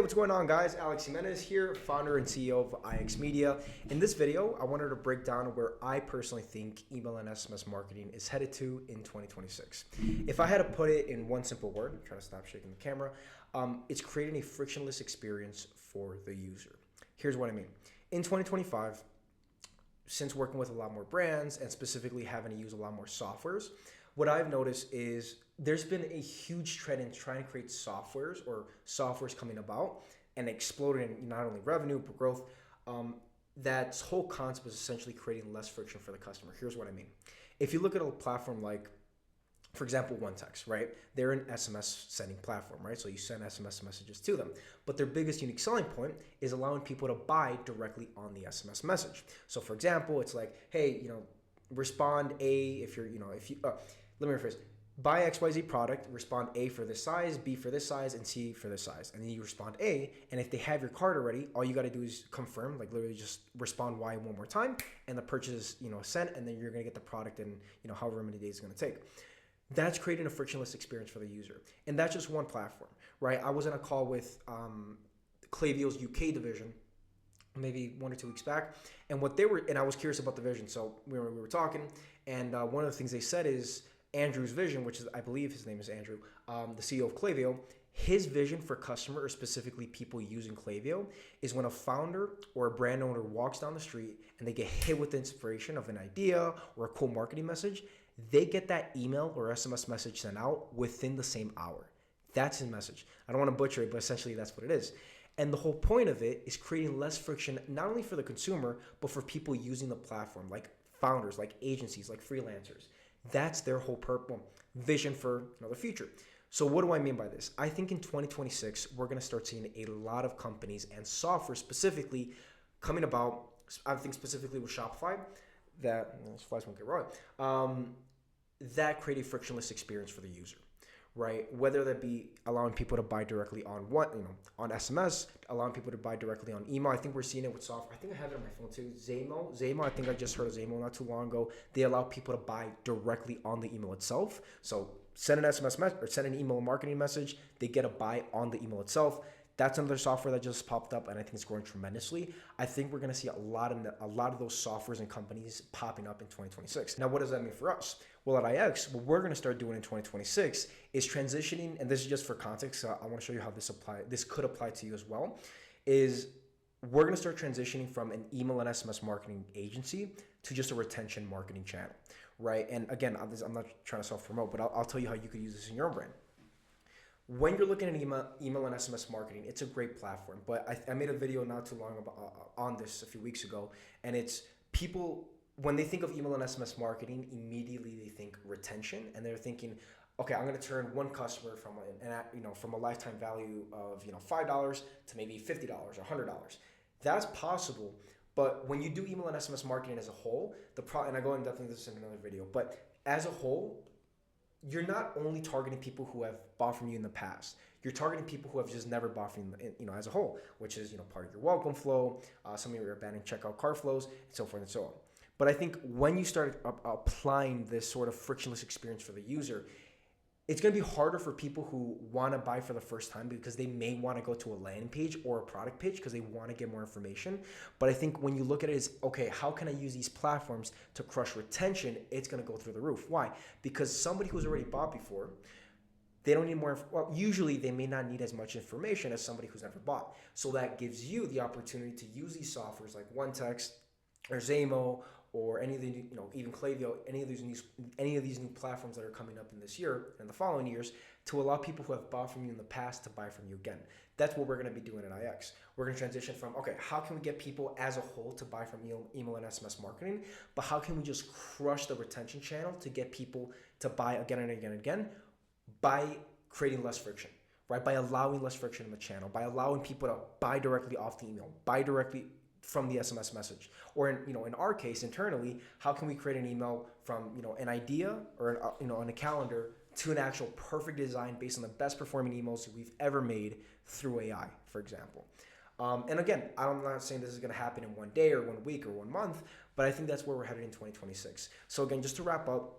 what's going on, guys? Alex Jimenez here, founder and CEO of IX Media. In this video, I wanted to break down where I personally think email and SMS marketing is headed to in 2026. If I had to put it in one simple word, I'm trying to stop shaking the camera, it's creating a frictionless experience for the user. Here's what I mean. In 2025, since working with a lot more brands and specifically having to use a lot more softwares, what I've noticed is there's been a huge trend in trying to create softwares coming about and exploding in not only revenue but growth. That whole concept is essentially creating less friction for the customer. Here's what I mean. If you look at a platform like, for example, OneText, right? They're an SMS sending platform, right? So you send SMS messages to them. But their biggest unique selling point is allowing people to buy directly on the SMS message. So for example, it's like, hey, respond A if you're, let me rephrase. Buy XYZ product, respond A for this size, B for this size, and C for this size. And then you respond A, and if they have your card already, all you got to do is confirm, like literally just respond Y one more time, and the purchase is, sent, and then you're going to get the product in, however many days it's going to take. That's creating a frictionless experience for the user. And that's just one platform, right? I was in a call with Klaviyo's UK division maybe 1 or 2 weeks back, and I was curious about the vision. So we were talking, and one of the things they said is Andrew's vision, which is, I believe his name is Andrew, the CEO of Klaviyo. His vision for customer, or specifically people using Klaviyo, is when a founder or a brand owner walks down the street and they get hit with the inspiration of an idea or a cool marketing message, they get that email or SMS message sent out within the same hour. That's his message. I don't want to butcher it, but essentially that's what it is. And the whole point of it is creating less friction, not only for the consumer, but for people using the platform, like founders, like agencies, like freelancers. That's their whole vision for the future. So what do I mean by this? I think in 2026, we're going to start seeing a lot of companies and software specifically coming about, I think specifically with Shopify, that flies won't get wrong, that create a frictionless experience for the user, right? Whether that be allowing people to buy directly on on SMS, allowing people to buy directly on email. I think we're seeing it with software. I think I have it on my phone too. Zamo. I think I just heard of Zamo not too long ago. They allow people to buy directly on the email itself. So send an SMS message or send an email marketing message. They get a buy on the email itself. That's another software that just popped up, and I think it's growing tremendously. I think we're going to see a lot of those softwares and companies popping up in 2026. Now, what does that mean for us? Well, at IX, what we're going to start doing in 2026 is transitioning, and this is just for context, so I want to show you how this could apply to you as well, is we're going to start transitioning from an email and SMS marketing agency to just a retention marketing channel, right? And again, I'm not trying to self-promote, but I'll tell you how you could use this in your own brand. When you're looking at email and SMS marketing, it's a great platform. But I made a video not too long on this a few weeks ago, and it's people, when they think of email and SMS marketing, immediately they think retention, and they're thinking, okay, I'm going to turn one customer from a lifetime value of $5 to maybe $50 or $100. That's possible, but when you do email and SMS marketing as a whole, and I go in depth into this in another video, but as a whole, you're not only targeting people who have bought from you in the past. You're targeting people who have just never bought from you, as a whole, which is part of your welcome flow, some of your abandoned checkout cart flows, and so forth and so on. But I think when you start applying this sort of frictionless experience for the user, it's going to be harder for people who want to buy for the first time because they may want to go to a landing page or a product page because they want to get more information. But I think when you look at it as, okay, how can I use these platforms to crush retention? It's going to go through the roof. Why? Because somebody who's already bought before, they don't need more. Usually they may not need as much information as somebody who's never bought. So that gives you the opportunity to use these softwares like OneText or Zamo or any of the, even Klaviyo, any of these new platforms that are coming up in this year and the following years, to allow people who have bought from you in the past to buy from you again. That's what we're going to be doing at IX. We're going to transition from, okay, how can we get people as a whole to buy from email and SMS marketing, but how can we just crush the retention channel to get people to buy again and again and again by creating less friction, right? By allowing less friction in the channel, by allowing people to buy directly off the email, buy directly from the SMS message, or in our case internally, how can we create an email from an idea or on a calendar to an actual perfect design based on the best performing emails we've ever made through AI, for example. And again, I'm not saying this is going to happen in one day or 1 week or 1 month, but I think that's where we're headed in 2026. So again, just to wrap up,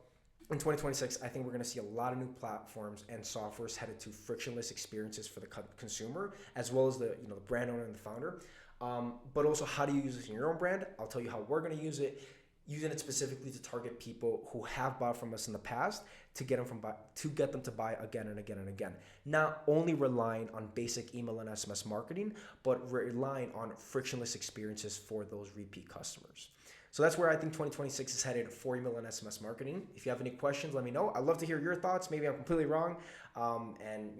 in 2026, I think we're going to see a lot of new platforms and softwares headed to frictionless experiences for the consumer, as well as the the brand owner and the founder. But also, how do you use this in your own brand? I'll tell you how we're going to use it. Using it specifically to target people who have bought from us in the past to get them to buy again and again and again. Not only relying on basic email and SMS marketing, but relying on frictionless experiences for those repeat customers. So that's where I think 2026 is headed for email and SMS marketing. If you have any questions, let me know. I'd love to hear your thoughts. Maybe I'm completely wrong, and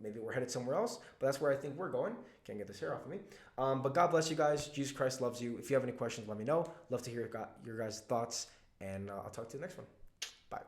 maybe we're headed somewhere else. But that's where I think we're going. Can't get this hair off of me. But God bless you guys. Jesus Christ loves you. If you have any questions, let me know. Love to hear your guys' thoughts, and I'll talk to you next one. Bye.